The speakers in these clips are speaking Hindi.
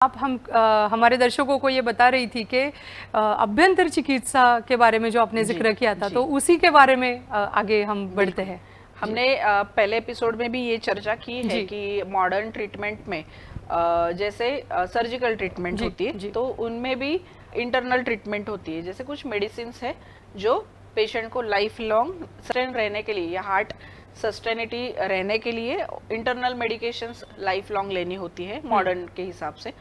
आप हमारे दर्शकों को ये बता रही थी कि अभ्यंतर चिकित्सा के बारे में जो आपने जिक्र किया था, तो उसी के बारे में आगे हम बढ़ते हैं। हमने पहले एपिसोड में भी ये चर्चा की है कि मॉडर्न ट्रीटमेंट में जैसे सर्जिकल ट्रीटमेंट होती है, तो उनमें भी इंटरनल ट्रीटमेंट होती है। जैसे कुछ मेडिसिन है जो पेशेंट को लाइफ लॉन्ग सस्टेन रहने के लिए या हार्ट सस्टेनिटी रहने के लिए इंटरनल मेडिकेशंस लाइफ लॉन्ग लेनी होती है मॉडर्न के हिसाब से।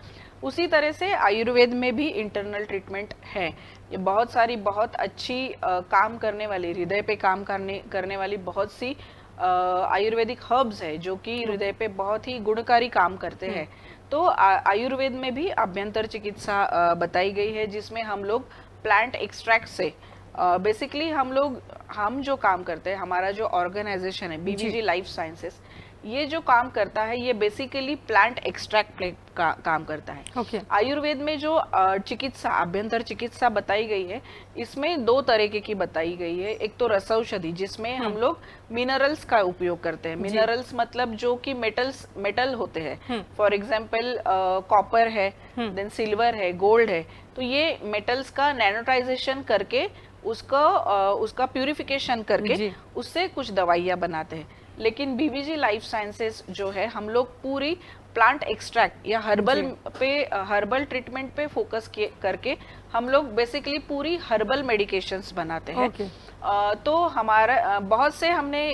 उसी तरह से आयुर्वेद में भी इंटरनल ट्रीटमेंट है। ये बहुत सारी बहुत अच्छी काम करने वाली, हृदय पे काम करने वाली बहुत सी आयुर्वेदिक हर्ब्स है जो कि हृदय पे बहुत ही गुणकारी काम करते हैं। तो आयुर्वेद में भी अभ्यंतर चिकित्सा बताई गई है, जिसमें हम लोग प्लांट एक्सट्रैक्ट से बेसिकली हम जो काम करते हैं, हमारा जो ऑर्गेनाइजेशन है बीबीजी लाइफ साइंसेस, ये जो काम करता है ये बेसिकली प्लांट एक्सट्रैक्ट का काम करता है। आयुर्वेद में जो चिकित्सा, अभ्यंतर चिकित्सा बताई गई है, इसमें दो तरीके की बताई गई है। एक तो रसौषधि, जिसमें हम लोग मिनरल्स का उपयोग करते हैं। मिनरल्स मतलब जो कि मेटल होते हैं। फॉर एग्जाम्पल कॉपर है, देन सिल्वर है, गोल्ड है। तो ये मेटल्स का नैनोटाइजेशन करके उसका प्यूरिफिकेशन करके उससे कुछ दवाइयाँ बनाते हैं। लेकिन बीबीजी लाइफ साइंसेस जो है, हम लोग पूरी प्लांट एक्सट्रैक्ट या हर्बल ट्रीटमेंट पे फोकस करके हम लोग बेसिकली पूरी हर्बल मेडिकेशंस बनाते हैं। तो हमारा बहुत से हमने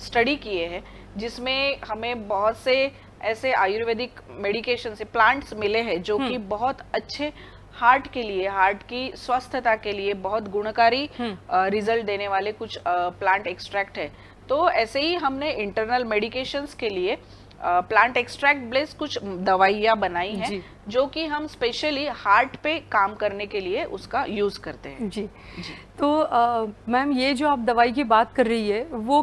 स्टडी किए हैं जिसमें हमें बहुत से ऐसे आयुर्वेदिक मेडिकेशन से प्लांट्स मिले हैं जो कि बहुत अच्छे हार्ट के लिए, हार्ट की स्वस्थता के लिए बहुत गुणकारी रिजल्ट देने वाले कुछ प्लांट एक्सट्रैक्ट है। तो ऐसे ही हमने इंटरनल मेडिकेशंस के लिए प्लांट एक्सट्रैक्ट बेस्ड कुछ दवाइयाँ बनाई हैं जो कि हम स्पेशली हार्ट पे काम करने के लिए उसका यूज करते हैं। जी। तो मैम, ये जो आप दवाई की बात कर रही है वो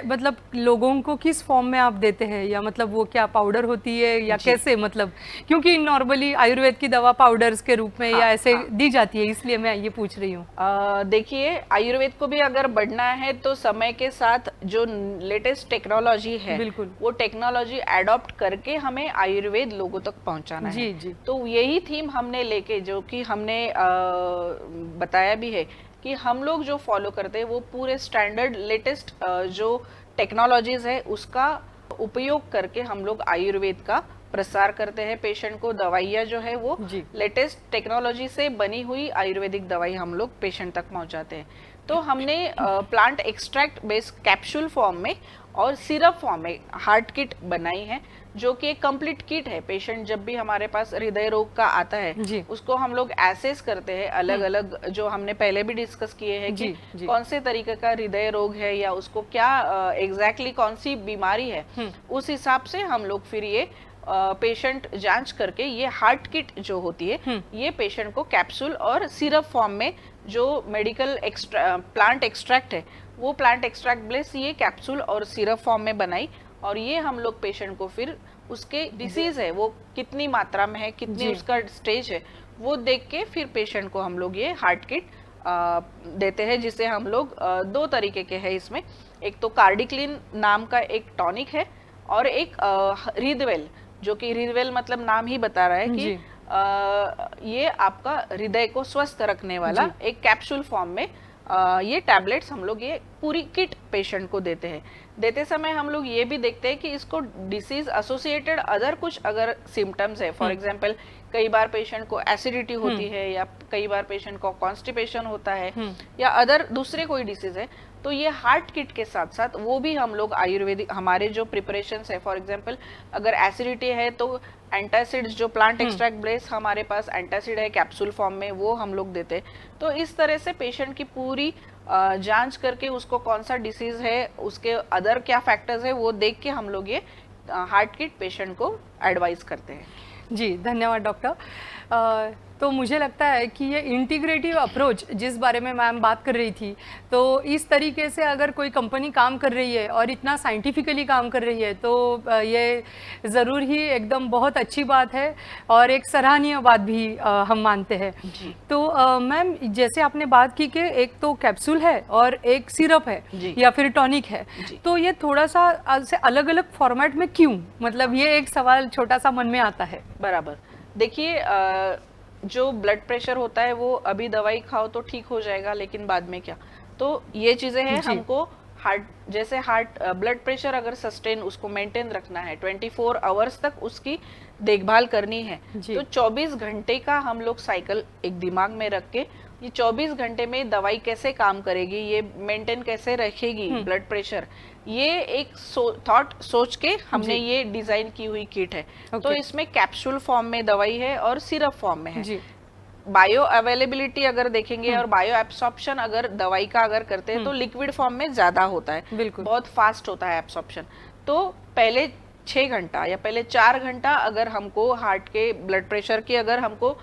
मतलब लोगों को किस फॉर्म में आप देते हैं, या मतलब वो क्या पाउडर होती है या कैसे, मतलब क्योंकि नॉर्मली आयुर्वेद की दवा पाउडर्स के रूप में या ऐसे दी जाती है, इसलिए मैं ये पूछ रही हूँ। देखिए, आयुर्वेद को भी अगर बढ़ना है तो समय के साथ जो लेटेस्ट टेक्नोलॉजी है, बिल्कुल वो टेक्नोलॉजी एडॉप्ट करके हमें आयुर्वेद लोगों तक पहुंचाना है। जी। तो यही थीम हमने लेके, जो कि हमने बताया भी है कि हम लोग जो फॉलो करते हैं वो पूरे स्टैंडर्ड लेटेस्ट जो टेक्नोलॉजीज है उसका उपयोग करके हम लोग आयुर्वेद का प्रसार करते हैं। पेशेंट को दवाइयाँ जो है वो लेटेस्ट टेक्नोलॉजी से बनी हुई आयुर्वेदिक दवाई हम लोग पेशेंट तक पहुंचाते हैं। तो हमने plant extract based capsule form में और सिरप फॉर्म में हार्ट किट बनाई है, जो कि एक कंप्लीट किट है। पेशेंट जब भी हमारे पास हृदय रोग का आता है उसको हम लोग एसेस करते हैं, अलग अलग जो हमने पहले भी डिस्कस किए हैं कि कौन से तरीके का हृदय रोग है या उसको क्या एग्जैक्टली कौन सी बीमारी है, उस हिसाब से हम लोग फिर ये पेशेंट जांच करके ये हार्ट किट जो होती है ये पेशेंट को कैप्सूल और सिरप फॉर्म में जो मेडिकल प्लांट एक्सट्रैक्ट है वो प्लांट एक्सट्रैक्ट बेस्ड ये कैप्सूल और सिरप फॉर्म में बनाई। और ये हम लोग पेशेंट को फिर उसके डिसीज है वो कितनी मात्रा में है, कितनी उसका स्टेज है, वो देख के फिर पेशेंट को हम लोग ये हार्ट किट देते हैं, जिसे हम लोग दो तरीके के हैं इसमें। एक तो कार्डिक्लिन नाम का एक टॉनिक है और एक रिदवेल, जो कि रिदवेल मतलब नाम ही बता रहा है कि ये आपका हृदय को स्वस्थ रखने वाला एक कैप्सूल फॉर्म में ये टैबलेट्स हम लोग ये पूरी किट पेशेंट को देते हैं। देते समय हम लोग ये भी देखते हैं कि इसको डिसीज एसोसिएटेड अदर कुछ अगर सिम्टम्स है, फॉर एग्जांपल कई बार पेशेंट को एसिडिटी होती है या कई बार पेशेंट को कॉन्स्टिपेशन होता है या अदर दूसरे कोई डिसीज है, तो ये हार्ट किट के साथ साथ वो भी हम लोग आयुर्वेदिक हमारे जो प्रिपरेशंस है, फॉर एग्जांपल अगर एसिडिटी है तो एंटासिड्स जो प्लांट एक्सट्रैक्ट बेस्ड हमारे पास एंटासिड है कैप्सूल फॉर्म में, वो हम लोग देते हैं। तो इस तरह से पेशेंट की पूरी जांच करके उसको कौन सा डिसीज है, उसके अदर क्या फैक्टर्स है, वो देख के हम लोग ये हार्ट किट पेशेंट को एडवाइस करते हैं। जी, धन्यवाद डॉक्टर। तो मुझे लगता है कि ये इंटीग्रेटिव अप्रोच जिस बारे में मैम बात कर रही थी, तो इस तरीके से अगर कोई कंपनी काम कर रही है और इतना साइंटिफिकली काम कर रही है तो ये ज़रूर ही एकदम बहुत अच्छी बात है और एक सराहनीय बात भी हम मानते हैं। तो मैम, जैसे आपने बात की कि एक तो कैप्सूल है और एक सिरप है या फिर टॉनिक है, तो ये थोड़ा सा अलग अलग फॉर्मेट में क्यों, मतलब ये एक सवाल छोटा सा मन में आता है। बराबर। देखिए जो ब्लड प्रेशर होता है वो अभी दवाई खाओ तो ठीक हो जाएगा, लेकिन बाद में क्या, तो ये चीजें हैं। हमको हार्ट ब्लड प्रेशर अगर सस्टेन उसको मेंटेन रखना है, 24 आवर्स तक उसकी देखभाल करनी है, तो 24 घंटे का हम लोग साइकिल एक दिमाग में रख के, ये 24 घंटे में दवाई कैसे काम करेगी, ये मेंटेन कैसे रखेगी ब्लड प्रेशर, ये एक थॉट सोच के हमने ये डिजाइन की हुई किट है। तो इसमें कैप्सूल फॉर्म में दवाई है और सिरप फॉर्म में है। बायो अवेलेबिलिटी अगर देखेंगे और बायो एब्सॉर्प्शन अगर दवाई का अगर करते हैं तो लिक्विड फॉर्म में ज्यादा होता है, बहुत फास्ट होता है एब्सॉर्प्शन। तो पहले 6 घंटा या पहले 4 घंटा अगर हमको हार्ट के ब्लड प्रेशर की अगर हमको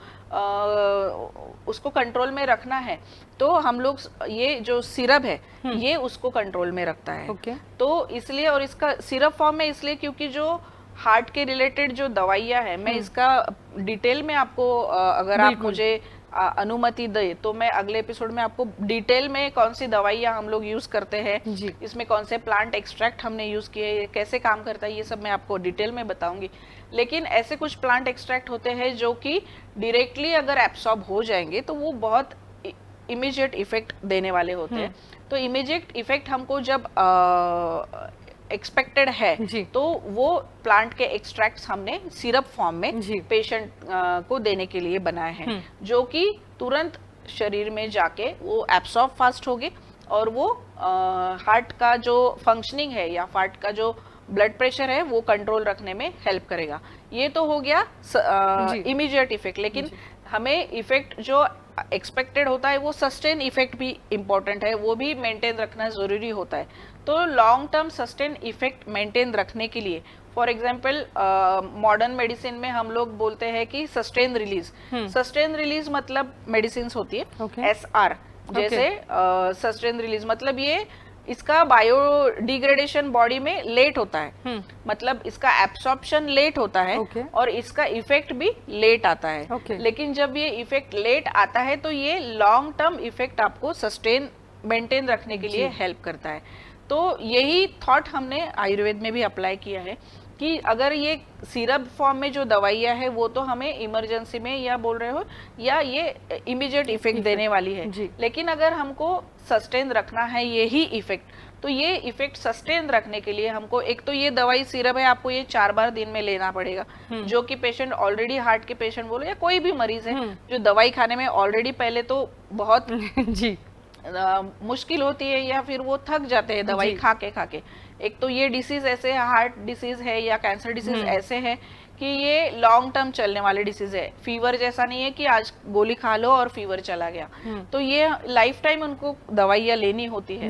उसको कंट्रोल में रखना है, तो हम लोग ये जो सिरप है ये उसको कंट्रोल में रखता है। तो इसलिए, और इसका सिरप फॉर्म में इसलिए क्योंकि जो हार्ट के रिलेटेड जो दवाइयाँ है, मैं इसका डिटेल में आपको अगर आप मुझे अनुमति दे तो मैं अगले एपिसोड में आपको डिटेल में कौन सी दवाइयाँ हम लोग यूज करते हैं, इसमें कौन से प्लांट एक्सट्रैक्ट हमने यूज किए, कैसे काम करता है, ये सब मैं आपको डिटेल में बताऊंगी। लेकिन ऐसे कुछ प्लांट एक्सट्रैक्ट होते हैं जो कि डायरेक्टली अगर एब्सॉर्ब हो जाएंगे तो वो बहुत इमीडिएट इफेक्ट देने वाले होते हैं। तो इमीडिएट इफेक्ट हमको जब एक्सपेक्टेड है तो वो प्लांट के एक्सट्रैक्ट्स हमने सिरप फॉर्म में पेशेंट को देने के लिए बनाए हैं, जो कि तुरंत शरीर में जाके वो एब्सॉर्ब फास्ट होंगे और वो हार्ट का जो फंक्शनिंग है या हार्ट का जो ब्लड प्रेशर है वो कंट्रोल रखने में हेल्प करेगा। ये तो हो गया इमीडिएट इफेक्ट। लेकिन हमें इफेक्ट जो एक्सपेक्टेड होता है वो सस्टेन इफेक्ट भी इम्पोर्टेंट है, वो भी मेंटेन रखना जरूरी होता है। तो long term sustain effect maintain रखने के लिए, फॉर एग्जांपल मॉडर्न मेडिसिन में हम लोग बोलते हैं कि सस्टेन रिलीज। सस्टेन रिलीज मतलब मेडिसिन होती है SR, जैसे सस्टेन रिलीज मतलब ये इसका बायोडिग्रेडेशन बॉडी में लेट होता है, मतलब इसका एब्सॉर्प्शन लेट होता है और इसका इफेक्ट भी लेट आता है। लेकिन जब ये इफेक्ट लेट आता है तो ये लॉन्ग टर्म इफेक्ट आपको सस्टेन मेंटेन रखने के लिए हेल्प करता है। तो यही थॉट हमने आयुर्वेद में भी अप्लाई किया है कि अगर ये सिरप फॉर्म में जो दवाइयाँ है वो तो हमें इमरजेंसी में या बोल रहे हो या ये इमीडिएट इफेक्ट देने वाली है, लेकिन अगर हमको सस्टेन रखना है यही इफेक्ट, तो ये इफेक्ट सस्टेन रखने के लिए हमको एक तो ये दवाई सिरप है आपको ये 4 बार दिन में लेना पड़ेगा, जो कि पेशेंट ऑलरेडी हार्ट के पेशेंट बोलो या कोई भी मरीज है जो दवाई खाने में ऑलरेडी पहले तो बहुत मुश्किल होती है या फिर वो थक जाते हैं दवाई खा के। एक तो ये डिसीज ऐसे हार्ट डिसीज है या कैंसर डिसीज ऐसे है कि ये लॉन्ग टर्म चलने वाले डिसीज है। फीवर जैसा नहीं है कि आज गोली खा लो और फीवर चला गया, तो ये लाइफ टाइम उनको दवाइयाँ लेनी होती है।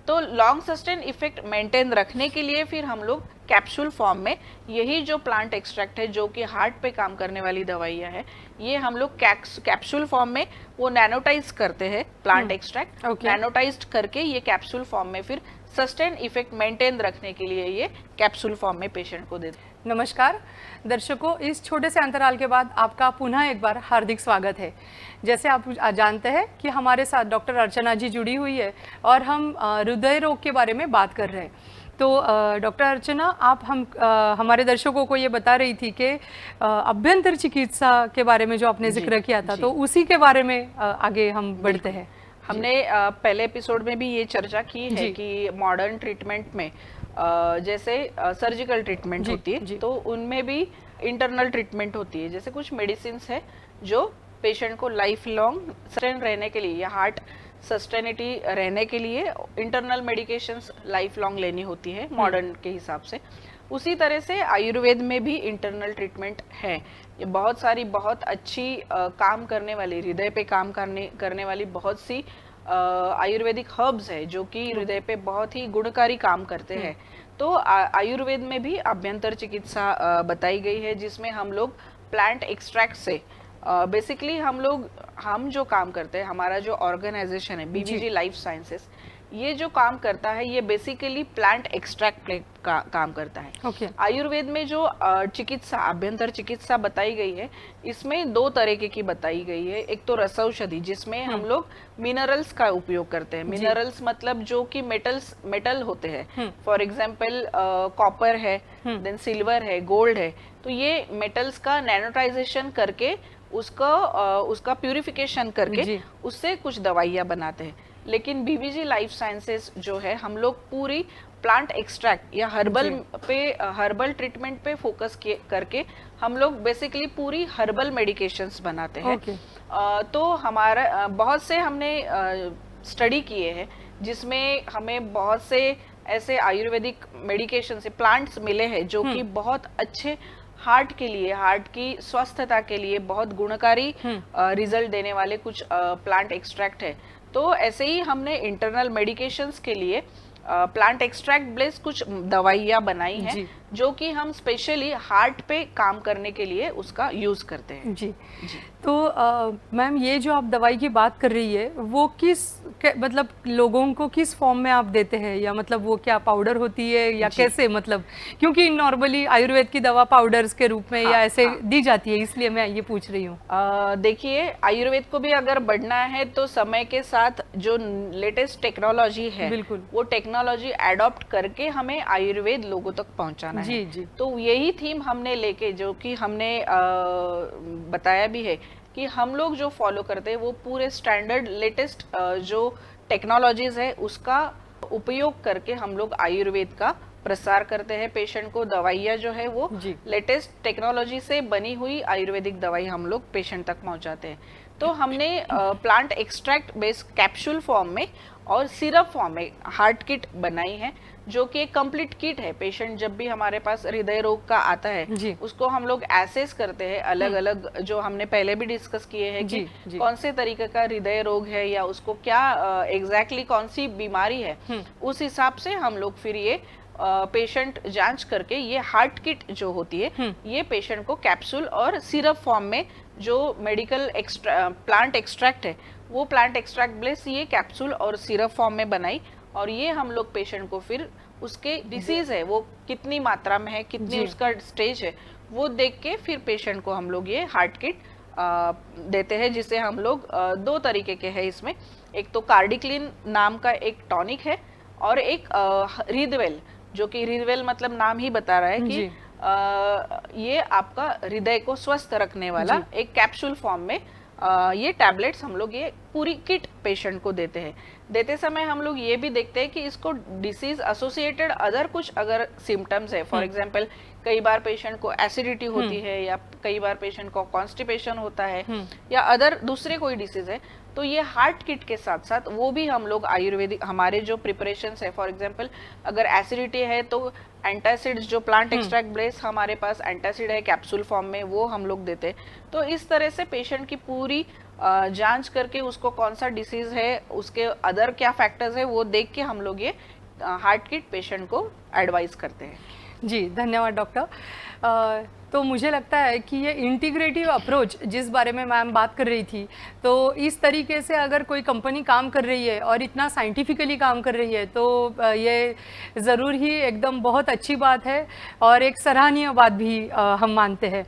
तो लॉन्ग सस्टेन इफेक्ट मेंटेन रखने के लिए फिर हम लोग कैप्सूल फॉर्म में यही जो प्लांट एक्सट्रैक्ट है जो कि हार्ट पे काम करने वाली दवाइयाँ है, ये हम लोग कैप्सूल फॉर्म में वो नैनोटाइज करते हैं प्लांट एक्सट्रैक्ट, नैनोटाइज करके ये कैप्सूल फॉर्म में फिर सस्टेन इफेक्ट मेंटेन रखने के लिए ये कैप्सूल फॉर्म में पेशेंट को देते हैं। नमस्कार दर्शकों, इस छोटे से अंतराल के बाद आपका पुनः एक बार हार्दिक स्वागत है। जैसे आप जानते हैं कि हमारे साथ डॉक्टर अर्चना जी जुड़ी हुई है और हम हृदय रोग के बारे में बात कर रहे हैं। तो डॉक्टर अर्चना, आप हमारे दर्शकों को ये बता रही थी कि अभ्यंतर चिकित्सा के बारे में जो आपने जिक्र किया था, तो उसी के बारे में आगे हम बढ़ते हैं। हमने पहले एपिसोड में भी ये चर्चा की है कि मॉडर्न ट्रीटमेंट में जैसे सर्जिकल ट्रीटमेंट होती है तो उनमें भी इंटरनल ट्रीटमेंट होती है। जैसे कुछ मेडिसिन है जो पेशेंट को लाइफ लॉन्ग सस्टेन रहने के लिए या हार्ट सस्टेनिटी रहने के लिए इंटरनल मेडिकेशंस लाइफ लॉन्ग लेनी होती है मॉडर्न के हिसाब से। उसी तरह से आयुर्वेद में भी इंटरनल ट्रीटमेंट है। ये बहुत सारी बहुत अच्छी काम करने वाली, हृदय पे काम करने वाली बहुत सी आयुर्वेदिक हर्ब्स है जो कि हृदय पे बहुत ही गुणकारी काम करते हैं। तो आयुर्वेद में भी अभ्यंतर चिकित्सा बताई गई है जिसमें हम लोग प्लांट एक्सट्रैक्ट से बेसिकली हम जो काम करते हैं, हमारा जो ऑर्गेनाइजेशन है बीबीजी लाइफ साइंसेस, ये जो काम करता है ये बेसिकली प्लांट एक्सट्रैक्ट का काम करता है। आयुर्वेद में जो चिकित्सा अभ्यंतर चिकित्सा बताई गई है इसमें 2 तरीके की बताई गई है। एक तो रसौषधि जिसमें हम लोग मिनरल्स का उपयोग करते हैं। मिनरल्स मतलब जो कि मेटल होते हैं, फॉर एग्जाम्पल कॉपर है, देन सिल्वर है, गोल्ड है, तो ये मेटल्स का नैनोटाइजेशन करके उसका प्यूरिफिकेशन करके उससे कुछ दवाइयाँ बनाते हैं। लेकिन बीबीजी लाइफ साइंसेस जो है, हम लोग पूरी प्लांट एक्सट्रैक्ट या हर्बल ट्रीटमेंट पे फोकस करके हम लोग बेसिकली पूरी हर्बल मेडिकेशंस बनाते हैं। तो हमारा बहुत से हमने स्टडी किए हैं जिसमें हमें बहुत से ऐसे आयुर्वेदिक मेडिकेशन से प्लांट्स मिले हैं जो कि बहुत अच्छे हार्ट के लिए, हार्ट की स्वस्थता के लिए बहुत गुणकारी रिजल्ट देने वाले कुछ प्लांट एक्सट्रैक्ट है। तो ऐसे ही हमने इंटरनल मेडिकेशंस के लिए प्लांट एक्सट्रैक्ट बेस्ड कुछ दवाइयाँ बनाई हैं जो कि हम स्पेशली हार्ट पे काम करने के लिए उसका यूज करते हैं। जी तो मैम, ये जो आप दवाई की बात कर रही है वो मतलब लोगों को किस फॉर्म में आप देते हैं, या मतलब वो क्या पाउडर होती है या कैसे, मतलब क्योंकि नॉर्मली आयुर्वेद की दवा पाउडर्स के रूप में या ऐसे दी जाती है, इसलिए मैं ये पूछ रही हूँ। देखिए, आयुर्वेद को भी अगर बढ़ना है तो समय के साथ जो लेटेस्ट टेक्नोलॉजी है बिल्कुल वो टेक्नोलॉजी एडॉप्ट करके हमें आयुर्वेद लोगों तक पहुंचाना है। तो यही थीम हमने लेके, जो कि हमने बताया भी है कि हम लोग जो फॉलो करते हैं वो पूरे स्टैंडर्ड लेटेस्ट जो टेक्नोलॉजीज है उसका उपयोग करके हम लोग आयुर्वेद का प्रसार करते हैं। पेशेंट को दवाइयाँ जो है वो लेटेस्ट टेक्नोलॉजी से बनी हुई आयुर्वेदिक दवाई हम लोग पेशेंट तक पहुंचाते हैं। तो हमने plant extract based capsule form में और सिरप फॉर्म में हार्ट किट बनाई है, जो कि एक कंप्लीट किट है। पेशेंट जब भी हमारे पास हृदय रोग का आता है उसको हम लोग एसेस करते हैं, अलग अलग जो हमने पहले भी डिस्कस किए हैं कि कौन से तरीके का हृदय रोग है या उसको क्या एग्जैक्टली कौन सी बीमारी है, उस हिसाब से हम लोग फिर ये पेशेंट जांच करके ये हार्ट किट जो होती है ये पेशेंट को कैप्सूल और सिरप फॉर्म में जो मेडिकल प्लांट एक्सट्रैक्ट है वो प्लांट एक्सट्रैक्ट ब्लेस ये कैप्सूल और सिरप फॉर्म में बनाई, और ये हम लोग पेशेंट को फिर उसके डिसीज है वो कितनी मात्रा में है, कितनी उसका स्टेज है, वो देख के फिर पेशेंट को हम लोग ये हार्ट किट देते हैं, जिसे हम लोग दो तरीके के हैं इसमें। एक तो कार्डिक्लिन नाम का एक टॉनिक है और एक रिदवेल, जो कि रिदवेल मतलब नाम ही बता रहा है कि ये आपका हृदय को स्वस्थ रखने वाला एक कैप्सूल फॉर्म में ये टैबलेट्स हम लोग ये पूरी किट पेशेंट को देते हैं। देते समय हम लोग ये भी देखते हैं कि इसको डिसीज एसोसिएटेड अदर कुछ अगर सिम्टम्स है, फॉर एग्जांपल कई बार पेशेंट को एसिडिटी होती है या कई बार पेशेंट को कॉन्स्टिपेशन होता है या अदर दूसरे कोई डिसीज है, तो ये हार्ट किट के साथ साथ वो भी हम लोग आयुर्वेदिक हमारे जो प्रिपरेशंस है, फॉर एग्जांपल अगर एसिडिटी है तो एंटासिड्स जो प्लांट एक्सट्रैक्ट बेस हमारे पास एंटासिड है कैप्सूल फॉर्म में वो हम लोग देते हैं। तो इस तरह से पेशेंट की पूरी जांच करके उसको कौन सा डिसीज है, उसके अदर क्या फैक्टर्स है वो देख के हम लोग ये हार्ट किट पेशेंट को एडवाइस करते हैं। जी धन्यवाद डॉक्टर। तो मुझे लगता है कि ये इंटीग्रेटिव अप्रोच जिस बारे में मैम बात कर रही थी, तो इस तरीके से अगर कोई कंपनी काम कर रही है और इतना साइंटिफिकली काम कर रही है तो ये ज़रूर ही एकदम बहुत अच्छी बात है और एक सराहनीय बात भी हम मानते हैं।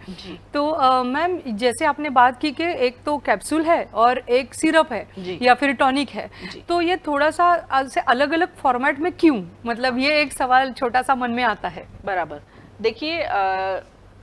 तो मैम, जैसे आपने बात की कि एक तो कैप्सूल है और एक सिरप है या फिर टॉनिक है, तो ये थोड़ा सा अलग अलग फॉर्मेट में क्यों, मतलब ये एक सवाल छोटा सा मन में आता है। बराबर, देखिए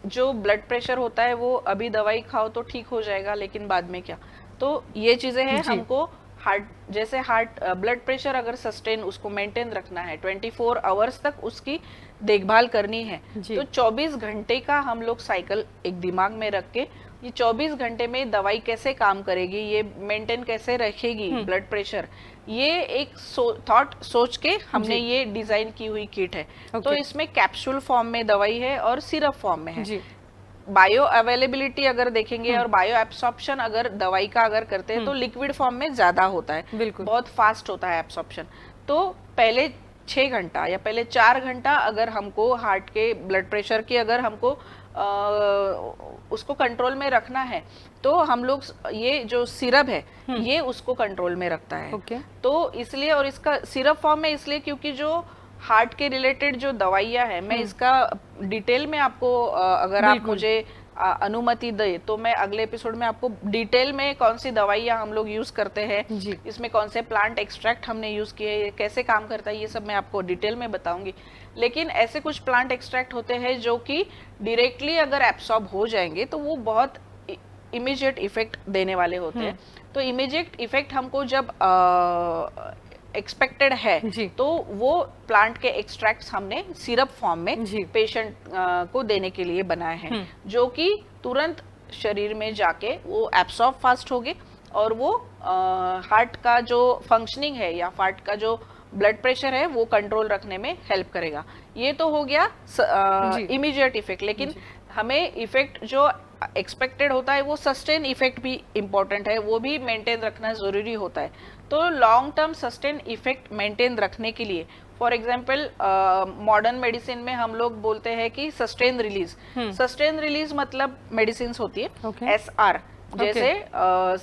जो ब्लड प्रेशर होता है वो अभी दवाई खाओ तो ठीक हो जाएगा, लेकिन बाद में क्या, तो ये चीजें हैं हमको हार्ट ब्लड प्रेशर अगर सस्टेन उसको मेंटेन रखना है 24 आवर्स तक उसकी देखभाल करनी है, तो 24 घंटे का हम लोग साइकिल एक दिमाग में रख के ये 24 घंटे में दवाई कैसे काम करेगी, ये मेंटेन कैसे रखेगी ब्लड प्रेशर, ये एक थॉट सोच के हमने ये डिजाइन की हुई किट है। तो इसमें कैप्सूल फॉर्म में दवाई है और सिरप फॉर्म में है। बायो अवेलेबिलिटी अगर देखेंगे और बायो एब्सॉर्प्शन अगर दवाई का अगर करते हैं तो लिक्विड फॉर्म में ज्यादा होता है, बहुत फास्ट होता है एब्सॉर्प्शन। तो पहले 6 घंटा या पहले 4 घंटा अगर हमको हार्ट के ब्लड प्रेशर की अगर हमको उसको कंट्रोल में रखना है तो हम लोग ये जो सिरप है ये उसको कंट्रोल में रखता है। तो इसलिए, और इसका सिरप फॉर्म में इसलिए क्योंकि जो हार्ट के रिलेटेड जो दवाइयाँ है, मैं इसका डिटेल में आपको अगर आप मुझे अनुमति दे तो मैं अगले एपिसोड में आपको डिटेल में कौन सी दवाइयाँ हम लोग यूज करते हैं, इसमें कौन से प्लांट एक्सट्रैक्ट हमने यूज किए, कैसे काम करता है, ये सब मैं आपको डिटेल में बताऊंगी। लेकिन ऐसे कुछ प्लांट एक्सट्रैक्ट होते हैं जो कि डायरेक्टली अगर एब्सॉर्ब हो जाएंगे तो वो बहुत इमीडिएट इफेक्ट देने वाले होते हैं। तो इमीडिएट इफेक्ट हमको जब एक्सपेक्टेड है तो वो प्लांट के एक्सट्रैक्ट्स हमने सिरप फॉर्म में पेशेंट को देने के लिए बनाए हैं, जो कि तुरंत शरीर में जाके वो एब्सॉर्ब फास्ट होंगे और वो हार्ट का जो फंक्शनिंग है या हार्ट का जो ब्लड प्रेशर है वो कंट्रोल रखने में हेल्प करेगा। ये तो हो गया इमीडिएट इफेक्ट, लेकिन हमें इफेक्ट जो एक्सपेक्टेड होता है वो सस्टेन इफेक्ट भी इम्पोर्टेंट है, वो भी मेंटेन रखना जरूरी होता है। तो long term sustain effect maintain रखने के लिए फॉर एग्जाम्पल मॉडर्न मेडिसिन में हम लोग बोलते हैं कि सस्टेन रिलीज। सस्टेन रिलीज मतलब मेडिसिन होती है SR, जैसे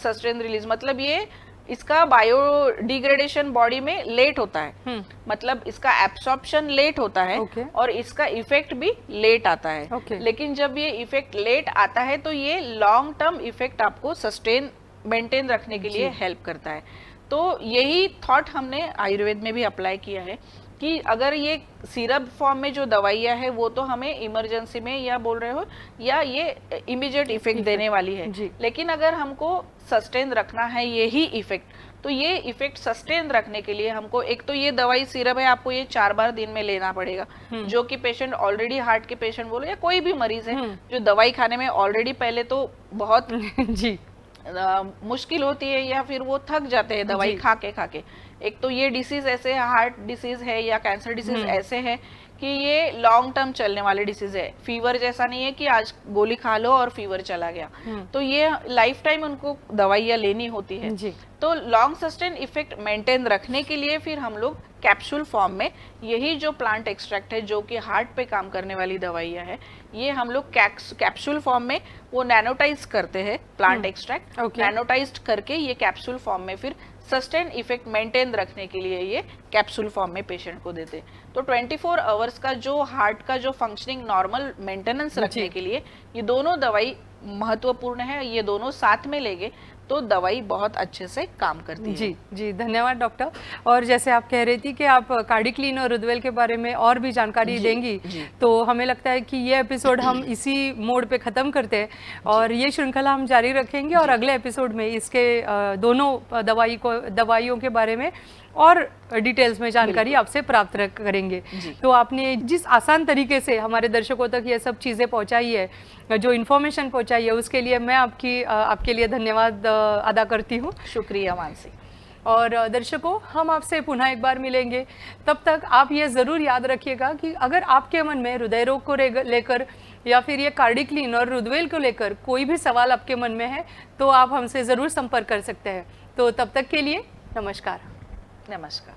सस्टेन रिलीज मतलब ये इसका बायोडिग्रेडेशन बॉडी में लेट होता है, मतलब इसका एब्सॉर्प्शन लेट होता है और इसका इफेक्ट भी लेट आता है। लेकिन जब ये इफेक्ट लेट आता है तो ये लॉन्ग टर्म इफेक्ट आपको सस्टेन मेंटेन रखने के लिए हेल्प करता है। तो यही थॉट हमने आयुर्वेद में भी अप्लाई किया है कि अगर ये सिरप फॉर्म में जो दवाइयाँ है वो तो हमें इमरजेंसी में या बोल रहे हो या ये इमीडिएट इफेक्ट देने वाली है, लेकिन अगर हमको सस्टेन रखना है यही इफेक्ट, तो ये इफेक्ट सस्टेन रखने के लिए हमको एक तो ये दवाई सिरप है आपको ये 4 बार दिन में लेना पड़ेगा, जो कि पेशेंट ऑलरेडी हार्ट के पेशेंट बोलो या कोई भी मरीज है जो दवाई खाने में ऑलरेडी पहले तो बहुत मुश्किल होती है या फिर वो थक जाते हैं दवाई खा के। एक तो ये डिसीज ऐसे हार्ट डिसीज है या कैंसर डिसीज ऐसे है कि ये लॉन्ग टर्म चलने वाले डिसीज है। फीवर जैसा नहीं है कि आज गोली खा लो और फीवर चला गया, तो ये लाइफ टाइम उनको दवाइयाँ लेनी होती है। तो लॉन्ग सस्टेन इफेक्ट मेंटेन रखने के लिए फिर हम लोग कैप्सूल फॉर्म में यही जो प्लांट एक्सट्रैक्ट है जो कि हार्ट पे काम करने वाली दवाइयाँ है, ये हम लोग कैप्सूल फॉर्म में वो नैनोटाइज करते हैं प्लांट एक्सट्रैक्ट, नैनोटाइज करके ये कैप्सूल फॉर्म में फिर सस्टेन इफेक्ट मेंटेन रखने के लिए ये कैप्सूल फॉर्म में पेशेंट को देते। तो 24 आवर्स का जो हार्ट का जो फंक्शनिंग नॉर्मल मेंटेनेंस रखने के लिए ये दोनों दवाई महत्वपूर्ण है, ये दोनों साथ में लेंगे तो दवाई बहुत अच्छे से काम करती है। जी धन्यवाद डॉक्टर। और जैसे आप कह रही थी कि आप कार्डिक्लीन और रुदवेल के बारे में और भी जानकारी देंगी, तो हमें लगता है कि ये एपिसोड हम इसी मोड पे ख़त्म करते हैं और ये श्रृंखला हम जारी रखेंगे और अगले एपिसोड में इसके दोनों दवाइयों के बारे में और डिटेल्स में जानकारी आपसे प्राप्त करेंगे। तो आपने जिस आसान तरीके से हमारे दर्शकों तक ये सब चीज़ें पहुंचाई है, जो इन्फॉर्मेशन पहुंचाई है, उसके लिए मैं आपके लिए धन्यवाद अदा करती हूँ। शुक्रिया मानसी। और दर्शकों, हम आपसे पुनः एक बार मिलेंगे, तब तक आप ये ज़रूर याद रखिएगा कि अगर आपके मन में हृदय रोग को लेकर या फिर ये कार्डिक्लीन और रुदवेल को लेकर कोई भी सवाल आपके मन में है तो आप हमसे ज़रूर संपर्क कर सकते हैं। तो तब तक के लिए नमस्कार। नमस्कार।